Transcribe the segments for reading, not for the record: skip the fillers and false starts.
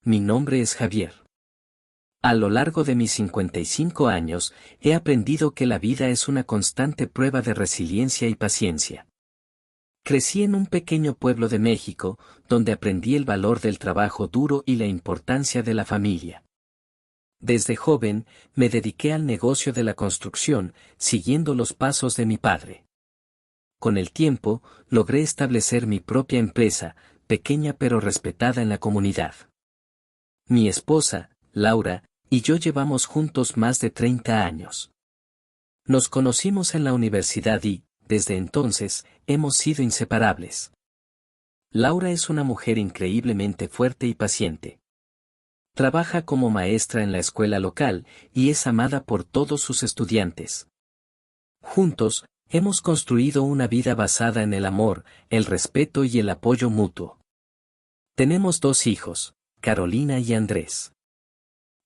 Mi nombre es Javier. A lo largo de mis 55 años, he aprendido que la vida es una constante prueba de resiliencia y paciencia. Crecí en un pequeño pueblo de México, donde aprendí el valor del trabajo duro y la importancia de la familia. Desde joven, me dediqué al negocio de la construcción, siguiendo los pasos de mi padre. Con el tiempo, logré establecer mi propia empresa, pequeña pero respetada en la comunidad. Mi esposa, Laura, y yo llevamos juntos más de 30 años. Nos conocimos en la universidad y, desde entonces, hemos sido inseparables. Laura es una mujer increíblemente fuerte y paciente. Trabaja como maestra en la escuela local y es amada por todos sus estudiantes. Juntos, hemos construido una vida basada en el amor, el respeto y el apoyo mutuo. Tenemos 2 hijos, Carolina y Andrés.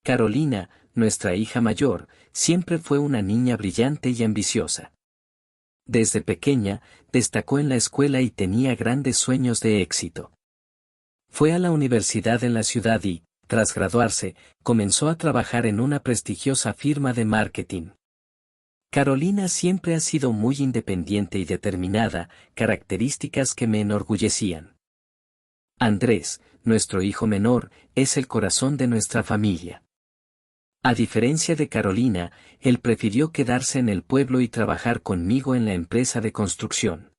Carolina, nuestra hija mayor, siempre fue una niña brillante y ambiciosa. Desde pequeña, destacó en la escuela y tenía grandes sueños de éxito. Fue a la universidad en la ciudad y, tras graduarse, comenzó a trabajar en una prestigiosa firma de marketing. Carolina siempre ha sido muy independiente y determinada, características que me enorgullecían. Andrés, nuestro hijo menor, es el corazón de nuestra familia. A diferencia de Carolina, él prefirió quedarse en el pueblo y trabajar conmigo en la empresa de construcción.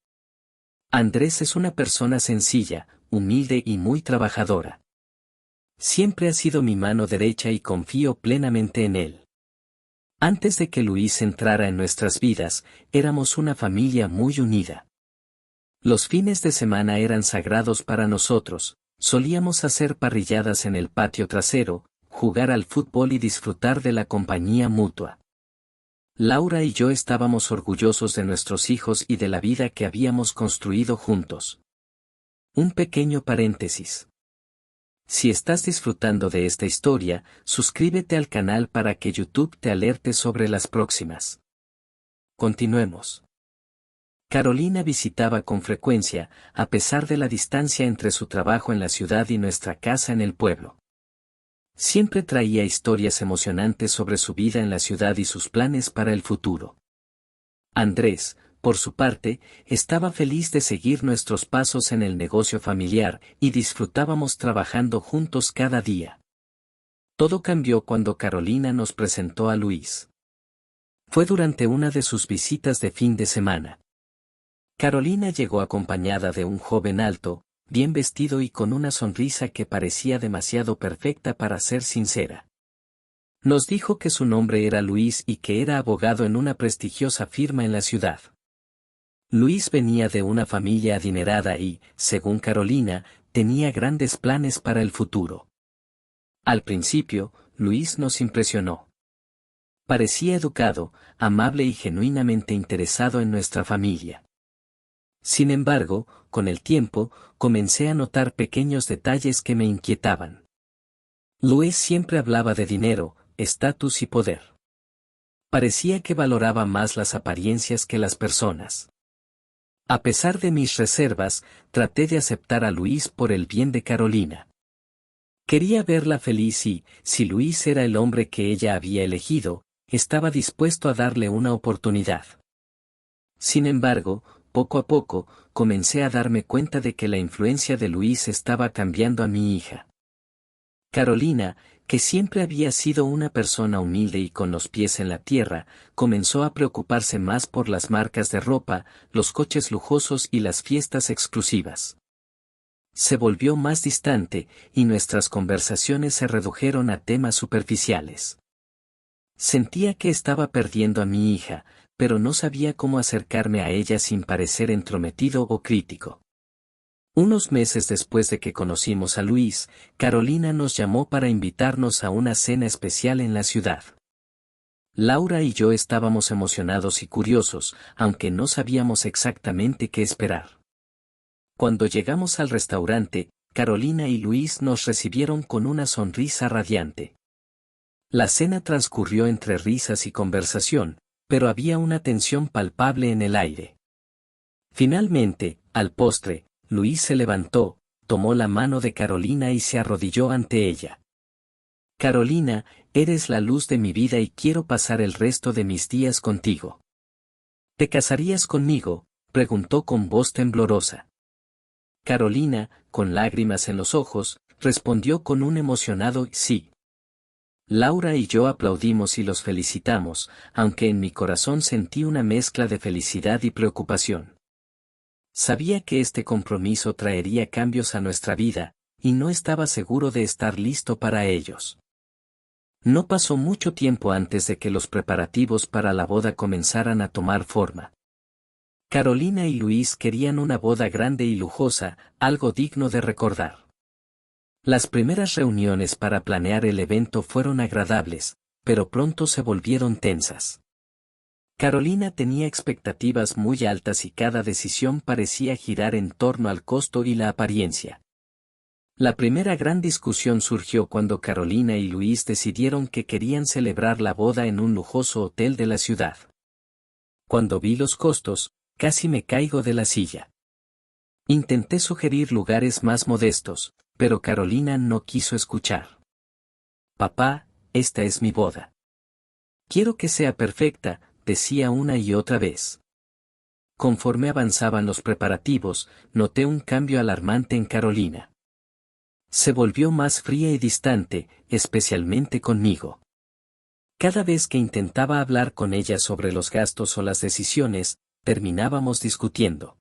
Andrés es una persona sencilla, humilde y muy trabajadora. Siempre ha sido mi mano derecha y confío plenamente en él. Antes de que Luis entrara en nuestras vidas, éramos una familia muy unida. Los fines de semana eran sagrados para nosotros, solíamos hacer parrilladas en el patio trasero, jugar al fútbol y disfrutar de la compañía mutua. Laura y yo estábamos orgullosos de nuestros hijos y de la vida que habíamos construido juntos. Un pequeño paréntesis. Si estás disfrutando de esta historia, suscríbete al canal para que YouTube te alerte sobre las próximas. Continuemos. Carolina visitaba con frecuencia, a pesar de la distancia entre su trabajo en la ciudad y nuestra casa en el pueblo. Siempre traía historias emocionantes sobre su vida en la ciudad y sus planes para el futuro. Andrés, por su parte, estaba feliz de seguir nuestros pasos en el negocio familiar y disfrutábamos trabajando juntos cada día. Todo cambió cuando Carolina nos presentó a Luis. Fue durante una de sus visitas de fin de semana. Carolina llegó acompañada de un joven alto, bien vestido y con una sonrisa que parecía demasiado perfecta para ser sincera. Nos dijo que su nombre era Luis y que era abogado en una prestigiosa firma en la ciudad. Luis venía de una familia adinerada y, según Carolina, tenía grandes planes para el futuro. Al principio, Luis nos impresionó. Parecía educado, amable y genuinamente interesado en nuestra familia. Sin embargo, con el tiempo, comencé a notar pequeños detalles que me inquietaban. Luis siempre hablaba de dinero, estatus y poder. Parecía que valoraba más las apariencias que las personas. A pesar de mis reservas, traté de aceptar a Luis por el bien de Carolina. Quería verla feliz y, si Luis era el hombre que ella había elegido, estaba dispuesto a darle una oportunidad. Sin embargo, poco a poco, comencé a darme cuenta de que la influencia de Luis estaba cambiando a mi hija. Carolina, que siempre había sido una persona humilde y con los pies en la tierra, comenzó a preocuparse más por las marcas de ropa, los coches lujosos y las fiestas exclusivas. Se volvió más distante, y nuestras conversaciones se redujeron a temas superficiales. Sentía que estaba perdiendo a mi hija, pero no sabía cómo acercarme a ella sin parecer entrometido o crítico. Unos meses después de que conocimos a Luis, Carolina nos llamó para invitarnos a una cena especial en la ciudad. Laura y yo estábamos emocionados y curiosos, aunque no sabíamos exactamente qué esperar. Cuando llegamos al restaurante, Carolina y Luis nos recibieron con una sonrisa radiante. La cena transcurrió entre risas y conversación, pero había una tensión palpable en el aire. Finalmente, al postre, Luis se levantó, tomó la mano de Carolina y se arrodilló ante ella. Carolina, eres la luz de mi vida y quiero pasar el resto de mis días contigo. ¿Te casarías conmigo?, preguntó con voz temblorosa. Carolina, con lágrimas en los ojos, respondió con un emocionado sí. Laura y yo aplaudimos y los felicitamos, aunque en mi corazón sentí una mezcla de felicidad y preocupación. Sabía que este compromiso traería cambios a nuestra vida, y no estaba seguro de estar listo para ellos. No pasó mucho tiempo antes de que los preparativos para la boda comenzaran a tomar forma. Carolina y Luis querían una boda grande y lujosa, algo digno de recordar. Las primeras reuniones para planear el evento fueron agradables, pero pronto se volvieron tensas. Carolina tenía expectativas muy altas y cada decisión parecía girar en torno al costo y la apariencia. La primera gran discusión surgió cuando Carolina y Luis decidieron que querían celebrar la boda en un lujoso hotel de la ciudad. Cuando vi los costos, casi me caigo de la silla. Intenté sugerir lugares más modestos, pero Carolina no quiso escuchar. Papá, esta es mi boda. Quiero que sea perfecta, decía una y otra vez. Conforme avanzaban los preparativos, noté un cambio alarmante en Carolina. Se volvió más fría y distante, especialmente conmigo. Cada vez que intentaba hablar con ella sobre los gastos o las decisiones, terminábamos discutiendo.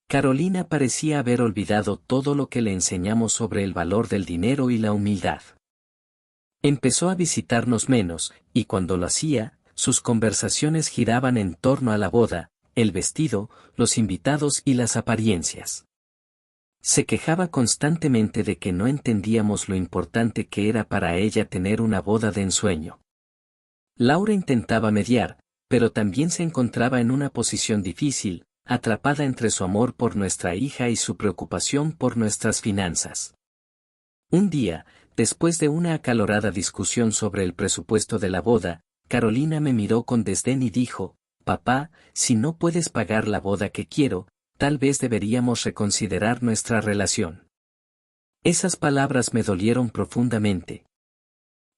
Carolina parecía haber olvidado todo lo que le enseñamos sobre el valor del dinero y la humildad. Empezó a visitarnos menos, y cuando lo hacía, sus conversaciones giraban en torno a la boda, el vestido, los invitados y las apariencias. Se quejaba constantemente de que no entendíamos lo importante que era para ella tener una boda de ensueño. Laura intentaba mediar, pero también se encontraba en una posición difícil, atrapada entre su amor por nuestra hija y su preocupación por nuestras finanzas. Un día, después de una acalorada discusión sobre el presupuesto de la boda, Carolina me miró con desdén y dijo, «Papá, si no puedes pagar la boda que quiero, tal vez deberíamos reconsiderar nuestra relación». Esas palabras me dolieron profundamente.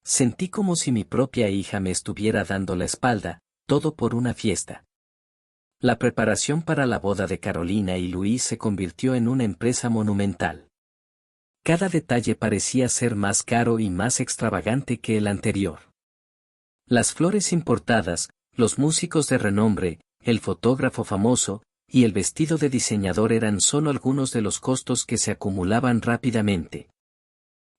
Sentí como si mi propia hija me estuviera dando la espalda, todo por una fiesta. La preparación para la boda de Carolina y Luis se convirtió en una empresa monumental. Cada detalle parecía ser más caro y más extravagante que el anterior. Las flores importadas, los músicos de renombre, el fotógrafo famoso, y el vestido de diseñador eran solo algunos de los costos que se acumulaban rápidamente.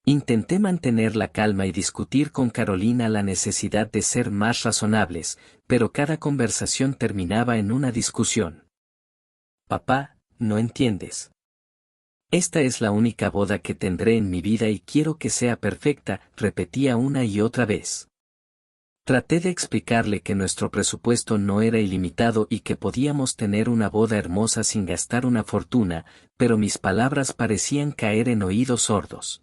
Intenté mantener la calma y discutir con Carolina la necesidad de ser más razonables, pero cada conversación terminaba en una discusión. «Papá, no entiendes. Esta es la única boda que tendré en mi vida y quiero que sea perfecta», repetía una y otra vez. Traté de explicarle que nuestro presupuesto no era ilimitado y que podíamos tener una boda hermosa sin gastar una fortuna, pero mis palabras parecían caer en oídos sordos.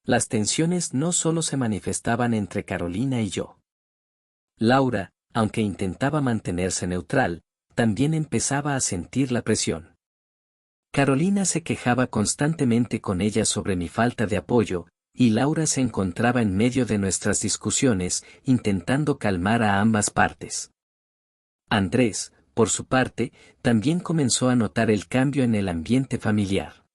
Las tensiones no solo se manifestaban entre Carolina y yo. Laura, aunque intentaba mantenerse neutral, también empezaba a sentir la presión. Carolina se quejaba constantemente con ella sobre mi falta de apoyo, y Laura se encontraba en medio de nuestras discusiones, intentando calmar a ambas partes. Andrés, por su parte, también comenzó a notar el cambio en el ambiente familiar.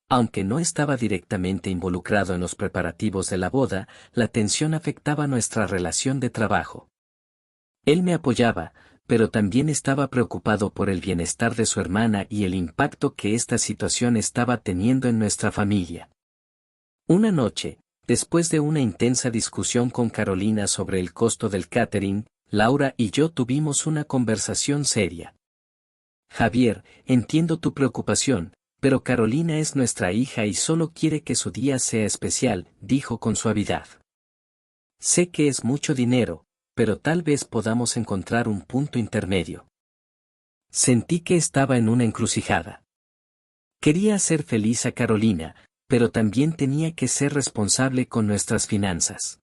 Aunque no estaba directamente involucrado en los preparativos de la boda, la tensión afectaba nuestra relación de trabajo. Él me apoyaba, pero también estaba preocupado por el bienestar de su hermana y el impacto que esta situación estaba teniendo en nuestra familia. Una noche, después de una intensa discusión con Carolina sobre el costo del catering, Laura y yo tuvimos una conversación seria. «Javier, entiendo tu preocupación, pero Carolina es nuestra hija y solo quiere que su día sea especial», dijo con suavidad. «Sé que es mucho dinero, pero tal vez podamos encontrar un punto intermedio». Sentí que estaba en una encrucijada. Quería hacer feliz a Carolina, pero también tenía que ser responsable con nuestras finanzas.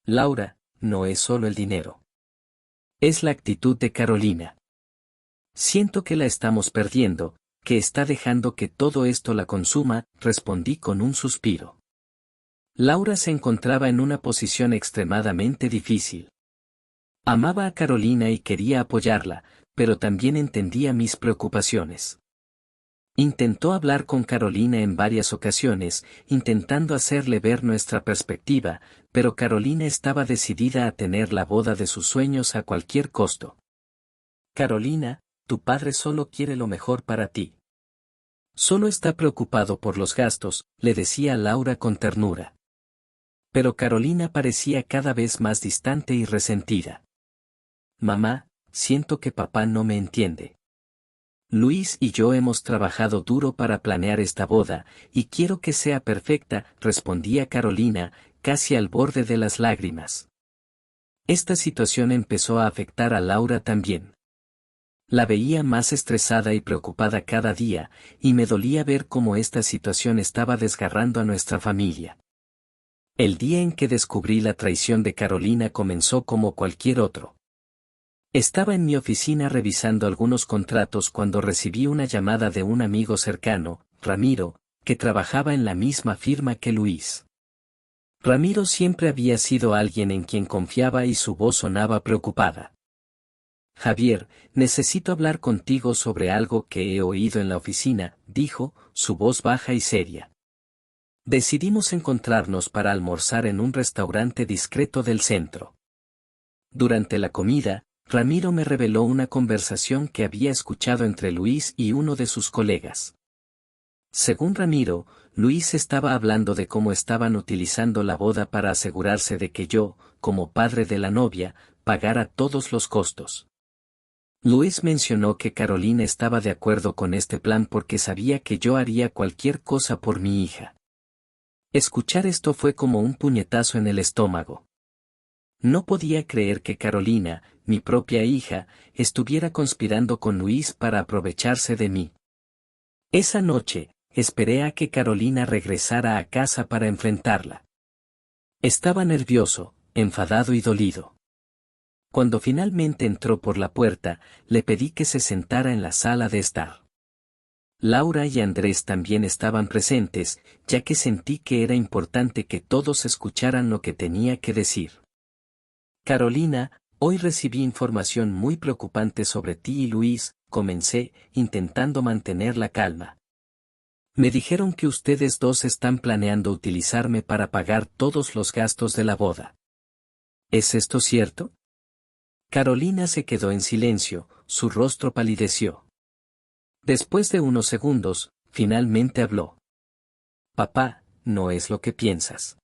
«Laura, no es solo el dinero. Es la actitud de Carolina. Siento que la estamos perdiendo, que está dejando que todo esto la consuma, respondí con un suspiro. Laura se encontraba en una posición extremadamente difícil. Amaba a Carolina y quería apoyarla, pero también entendía mis preocupaciones. Intentó hablar con Carolina en varias ocasiones, intentando hacerle ver nuestra perspectiva, pero Carolina estaba decidida a tener la boda de sus sueños a cualquier costo. Carolina, tu padre solo quiere lo mejor para ti. Solo está preocupado por los gastos, le decía Laura con ternura. Pero Carolina parecía cada vez más distante y resentida. Mamá, siento que papá no me entiende. Luis y yo hemos trabajado duro para planear esta boda, y quiero que sea perfecta, respondía Carolina, casi al borde de las lágrimas. Esta situación empezó a afectar a Laura también. La veía más estresada y preocupada cada día, y me dolía ver cómo esta situación estaba desgarrando a nuestra familia. El día en que descubrí la traición de Carolina comenzó como cualquier otro. Estaba en mi oficina revisando algunos contratos cuando recibí una llamada de un amigo cercano, Ramiro, que trabajaba en la misma firma que Luis. Ramiro siempre había sido alguien en quien confiaba y su voz sonaba preocupada. Javier, necesito hablar contigo sobre algo que he oído en la oficina, dijo, su voz baja y seria. Decidimos encontrarnos para almorzar en un restaurante discreto del centro. Durante la comida, Ramiro me reveló una conversación que había escuchado entre Luis y uno de sus colegas. Según Ramiro, Luis estaba hablando de cómo estaban utilizando la boda para asegurarse de que yo, como padre de la novia, pagara todos los costos. Luis mencionó que Carolina estaba de acuerdo con este plan porque sabía que yo haría cualquier cosa por mi hija. Escuchar esto fue como un puñetazo en el estómago. No podía creer que Carolina, mi propia hija, estuviera conspirando con Luis para aprovecharse de mí. Esa noche, esperé a que Carolina regresara a casa para enfrentarla. Estaba nervioso, enfadado y dolido. Cuando finalmente entró por la puerta, le pedí que se sentara en la sala de estar. Laura y Andrés también estaban presentes, ya que sentí que era importante que todos escucharan lo que tenía que decir. Carolina, hoy recibí información muy preocupante sobre ti y Luis, comencé, intentando mantener la calma. Me dijeron que ustedes dos están planeando utilizarme para pagar todos los gastos de la boda. ¿Es esto cierto? Carolina se quedó en silencio, su rostro palideció. Después de unos segundos, finalmente habló. Papá, no es lo que piensas.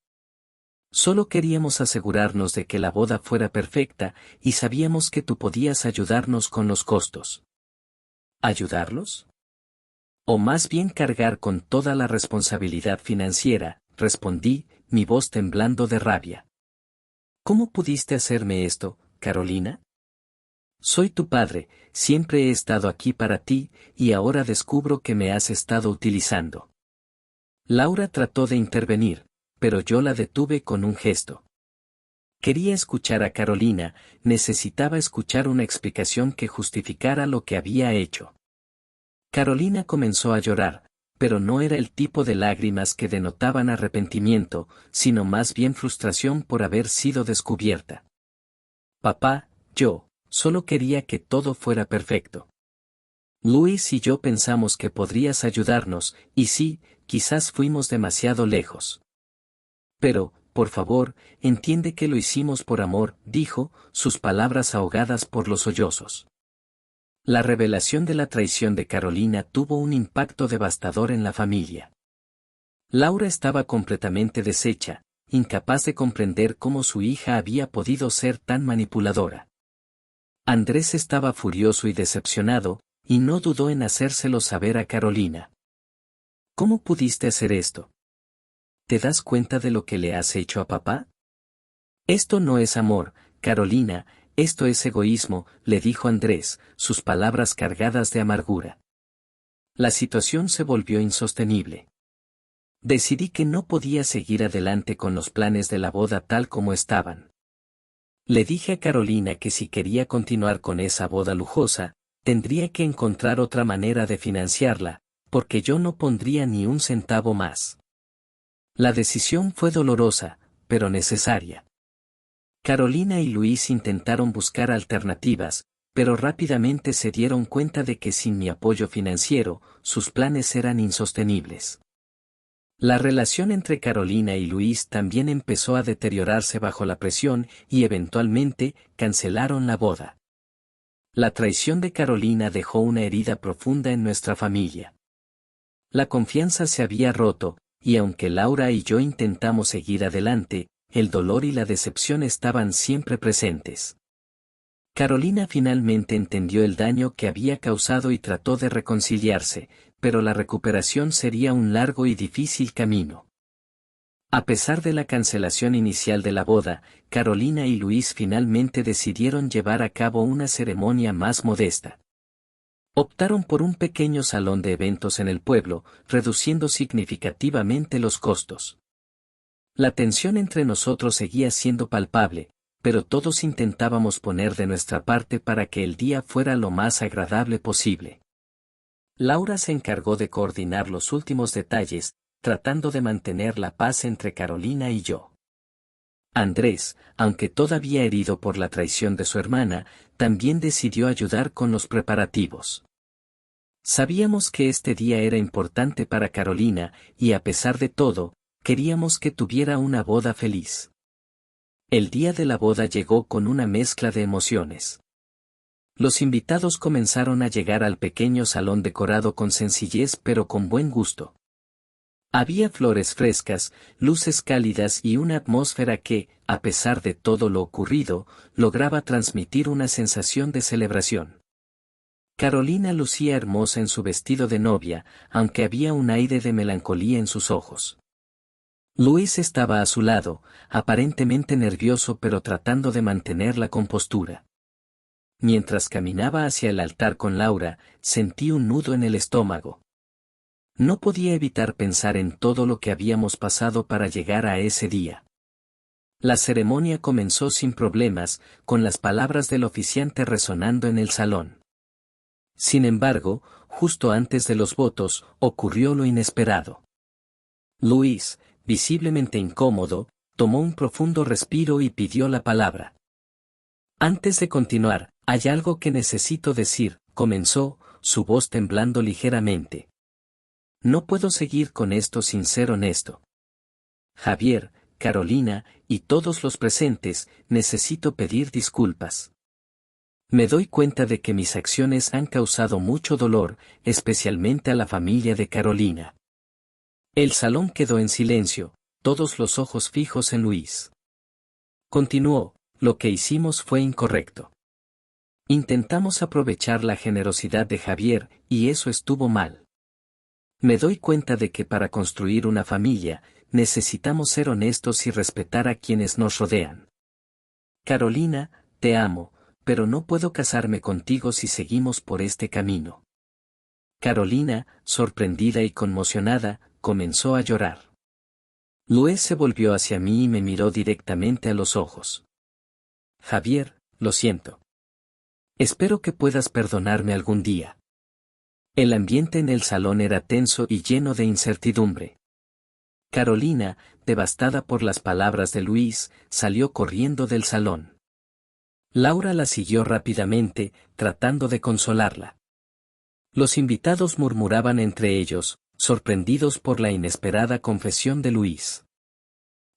Solo queríamos asegurarnos de que la boda fuera perfecta, y sabíamos que tú podías ayudarnos con los costos. ¿Ayudarlos? O más bien cargar con toda la responsabilidad financiera, respondí, mi voz temblando de rabia. ¿Cómo pudiste hacerme esto, Carolina? Soy tu padre, siempre he estado aquí para ti, y ahora descubro que me has estado utilizando. Laura trató de intervenir, pero yo la detuve con un gesto. Quería escuchar a Carolina, necesitaba escuchar una explicación que justificara lo que había hecho. Carolina comenzó a llorar, pero no era el tipo de lágrimas que denotaban arrepentimiento, sino más bien frustración por haber sido descubierta. Papá, yo, solo quería que todo fuera perfecto. Luis y yo pensamos que podrías ayudarnos, y sí, quizás fuimos demasiado lejos. Pero, por favor, entiende que lo hicimos por amor, dijo, sus palabras ahogadas por los sollozos. La revelación de la traición de Carolina tuvo un impacto devastador en la familia. Laura estaba completamente deshecha, incapaz de comprender cómo su hija había podido ser tan manipuladora. Andrés estaba furioso y decepcionado, y no dudó en hacérselo saber a Carolina. ¿Cómo pudiste hacer esto? ¿Te das cuenta de lo que le has hecho a papá? Esto no es amor, Carolina, esto es egoísmo, le dijo Andrés, sus palabras cargadas de amargura. La situación se volvió insostenible. Decidí que no podía seguir adelante con los planes de la boda tal como estaban. Le dije a Carolina que si quería continuar con esa boda lujosa, Tendría que encontrar otra manera de financiarla, porque yo no pondría ni un centavo más. La decisión fue dolorosa, pero necesaria. Carolina y Luis intentaron buscar alternativas, pero rápidamente se dieron cuenta de que sin mi apoyo financiero, sus planes eran insostenibles. La relación entre Carolina y Luis también empezó a deteriorarse bajo la presión y eventualmente cancelaron la boda. La traición de Carolina dejó una herida profunda en nuestra familia. La confianza se había roto, y aunque Laura y yo intentamos seguir adelante, el dolor y la decepción estaban siempre presentes. Carolina finalmente entendió el daño que había causado y trató de reconciliarse, pero la recuperación sería un largo y difícil camino. A pesar de la cancelación inicial de la boda, Carolina y Luis finalmente decidieron llevar a cabo una ceremonia más modesta. Optaron por un pequeño salón de eventos en el pueblo, reduciendo significativamente los costos. La tensión entre nosotros seguía siendo palpable, pero todos intentábamos poner de nuestra parte para que el día fuera lo más agradable posible. Laura se encargó de coordinar los últimos detalles, tratando de mantener la paz entre Carolina y yo. Andrés, aunque todavía herido por la traición de su hermana, también decidió ayudar con los preparativos. Sabíamos que este día era importante para Carolina, y a pesar de todo, queríamos que tuviera una boda feliz. El día de la boda llegó con una mezcla de emociones. Los invitados comenzaron a llegar al pequeño salón decorado con sencillez pero con buen gusto. Había flores frescas, luces cálidas y una atmósfera que, a pesar de todo lo ocurrido, lograba transmitir una sensación de celebración. Carolina lucía hermosa en su vestido de novia, aunque había un aire de melancolía en sus ojos. Luis estaba a su lado, aparentemente nervioso pero tratando de mantener la compostura. Mientras caminaba hacia el altar con Laura, sentí un nudo en el estómago. No podía evitar pensar en todo lo que habíamos pasado para llegar a ese día. La ceremonia comenzó sin problemas, con las palabras del oficiante resonando en el salón. Sin embargo, justo antes de los votos, ocurrió lo inesperado. Luis, visiblemente incómodo, tomó un profundo respiro y pidió la palabra. Antes de continuar, hay algo que necesito decir, comenzó, su voz temblando ligeramente. No puedo seguir con esto sin ser honesto. Javier, Carolina, y todos los presentes, necesito pedir disculpas. Me doy cuenta de que mis acciones han causado mucho dolor, especialmente a la familia de Carolina. El salón quedó en silencio, todos los ojos fijos en Luis. Continuó, lo que hicimos fue incorrecto. Intentamos aprovechar la generosidad de Javier, y eso estuvo mal. Me doy cuenta de que para construir una familia, necesitamos ser honestos y respetar a quienes nos rodean. Carolina, te amo, pero no puedo casarme contigo si seguimos por este camino. Carolina, sorprendida y conmocionada, comenzó a llorar. Luis se volvió hacia mí y me miró directamente a los ojos. Javier, lo siento. Espero que puedas perdonarme algún día. El ambiente en el salón era tenso y lleno de incertidumbre. Carolina, devastada por las palabras de Luis, salió corriendo del salón. Laura la siguió rápidamente, tratando de consolarla. Los invitados murmuraban entre ellos, sorprendidos por la inesperada confesión de Luis.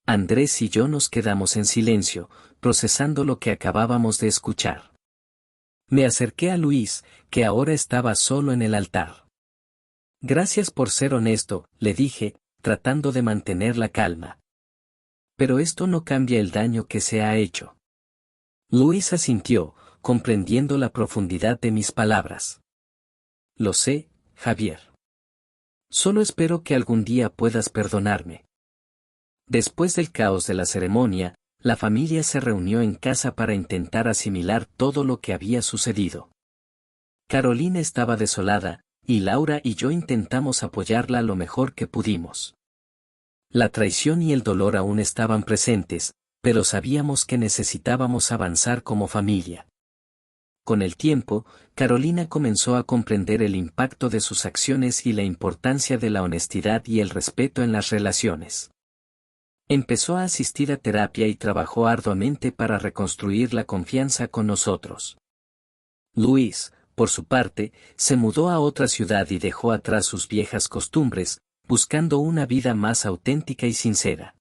Andrés y yo nos quedamos en silencio, procesando lo que acabábamos de escuchar. Me acerqué a Luis, que ahora estaba solo en el altar. Gracias por ser honesto, le dije, tratando de mantener la calma. Pero esto no cambia el daño que se ha hecho. Luis asintió, comprendiendo la profundidad de mis palabras. Lo sé, Javier. Solo espero que algún día puedas perdonarme. Después del caos de la ceremonia, la familia se reunió en casa para intentar asimilar todo lo que había sucedido. Carolina estaba desolada, y Laura y yo intentamos apoyarla lo mejor que pudimos. La traición y el dolor aún estaban presentes, pero sabíamos que necesitábamos avanzar como familia. Con el tiempo, Carolina comenzó a comprender el impacto de sus acciones y la importancia de la honestidad y el respeto en las relaciones. Empezó a asistir a terapia y trabajó arduamente para reconstruir la confianza con nosotros. Luis, por su parte, se mudó a otra ciudad y dejó atrás sus viejas costumbres, buscando una vida más auténtica y sincera.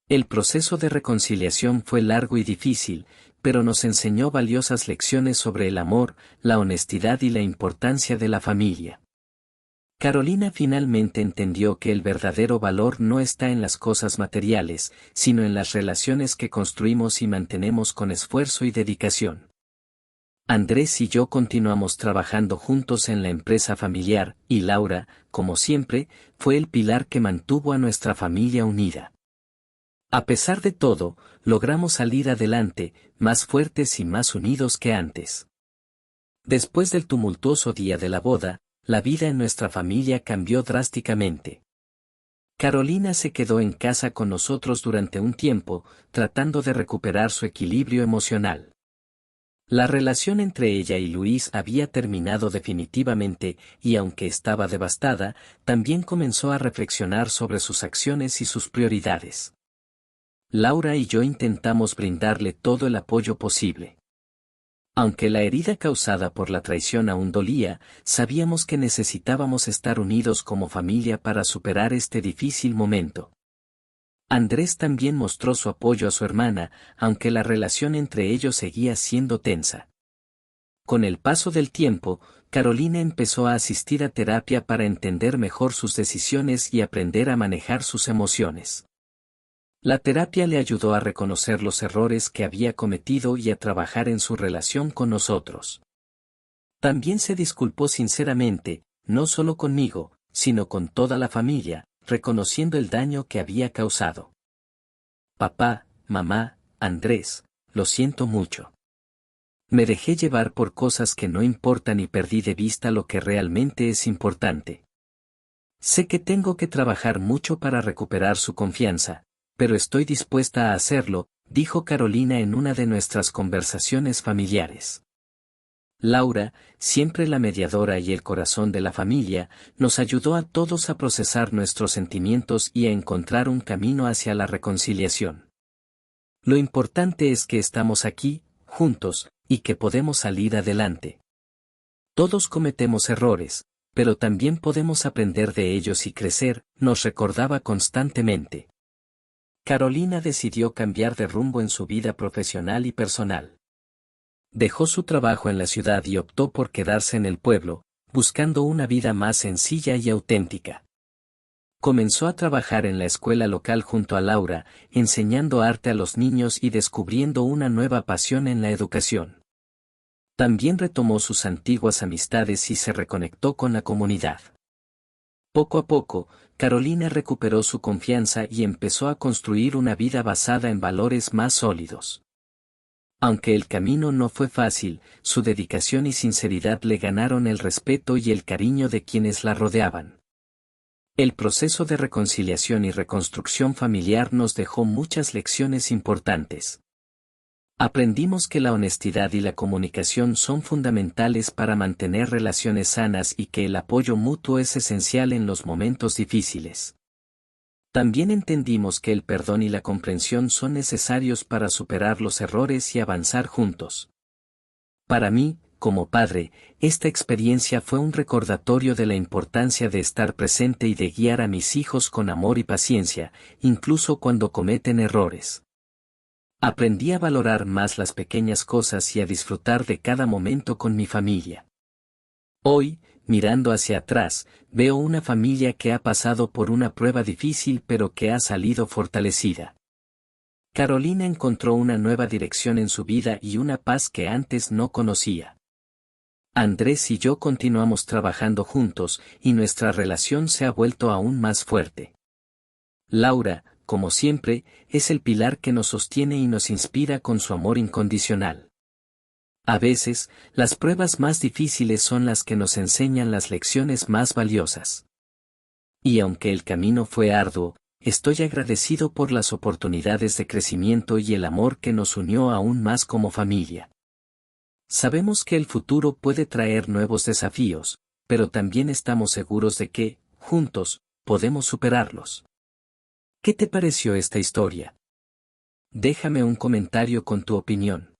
El proceso de reconciliación fue largo y difícil, pero nos enseñó valiosas lecciones sobre el amor, la honestidad y la importancia de la familia. Carolina finalmente entendió que el verdadero valor no está en las cosas materiales, sino en las relaciones que construimos y mantenemos con esfuerzo y dedicación. Andrés y yo continuamos trabajando juntos en la empresa familiar, y Laura, como siempre, fue el pilar que mantuvo a nuestra familia unida. A pesar de todo, logramos salir adelante, más fuertes y más unidos que antes. Después del tumultuoso día de la boda, la vida en nuestra familia cambió drásticamente. Carolina se quedó en casa con nosotros durante un tiempo, tratando de recuperar su equilibrio emocional. La relación entre ella y Luis había terminado definitivamente, y aunque estaba devastada, también comenzó a reflexionar sobre sus acciones y sus prioridades. Laura y yo intentamos brindarle todo el apoyo posible. Aunque la herida causada por la traición aún dolía, sabíamos que necesitábamos estar unidos como familia para superar este difícil momento. Andrés también mostró su apoyo a su hermana, aunque la relación entre ellos seguía siendo tensa. Con el paso del tiempo, Carolina empezó a asistir a terapia para entender mejor sus decisiones y aprender a manejar sus emociones. La terapia le ayudó a reconocer los errores que había cometido y a trabajar en su relación con nosotros. También se disculpó sinceramente, no solo conmigo, sino con toda la familia, reconociendo el daño que había causado. Papá, mamá, Andrés, lo siento mucho. Me dejé llevar por cosas que no importan y perdí de vista lo que realmente es importante. Sé que tengo que trabajar mucho para recuperar su confianza, pero estoy dispuesta a hacerlo, dijo Carolina en una de nuestras conversaciones familiares. Laura, siempre la mediadora y el corazón de la familia, nos ayudó a todos a procesar nuestros sentimientos y a encontrar un camino hacia la reconciliación. Lo importante es que estamos aquí, juntos, y que podemos salir adelante. Todos cometemos errores, pero también podemos aprender de ellos y crecer, nos recordaba constantemente. Carolina decidió cambiar de rumbo en su vida profesional y personal. Dejó su trabajo en la ciudad y optó por quedarse en el pueblo, buscando una vida más sencilla y auténtica. Comenzó a trabajar en la escuela local junto a Laura, enseñando arte a los niños y descubriendo una nueva pasión en la educación. También retomó sus antiguas amistades y se reconectó con la comunidad. Poco a poco, Carolina recuperó su confianza y empezó a construir una vida basada en valores más sólidos. Aunque el camino no fue fácil, su dedicación y sinceridad le ganaron el respeto y el cariño de quienes la rodeaban. El proceso de reconciliación y reconstrucción familiar nos dejó muchas lecciones importantes. Aprendimos que la honestidad y la comunicación son fundamentales para mantener relaciones sanas y que el apoyo mutuo es esencial en los momentos difíciles. También entendimos que el perdón y la comprensión son necesarios para superar los errores y avanzar juntos. Para mí, como padre, esta experiencia fue un recordatorio de la importancia de estar presente y de guiar a mis hijos con amor y paciencia, incluso cuando cometen errores. Aprendí a valorar más las pequeñas cosas y a disfrutar de cada momento con mi familia. Hoy, mirando hacia atrás, veo una familia que ha pasado por una prueba difícil pero que ha salido fortalecida. Carolina encontró una nueva dirección en su vida y una paz que antes no conocía. Andrés y yo continuamos trabajando juntos y nuestra relación se ha vuelto aún más fuerte. Laura, como siempre, es el pilar que nos sostiene y nos inspira con su amor incondicional. A veces, las pruebas más difíciles son las que nos enseñan las lecciones más valiosas. Y aunque el camino fue arduo, estoy agradecido por las oportunidades de crecimiento y el amor que nos unió aún más como familia. Sabemos que el futuro puede traer nuevos desafíos, pero también estamos seguros de que, juntos, podemos superarlos. ¿Qué te pareció esta historia? Déjame un comentario con tu opinión.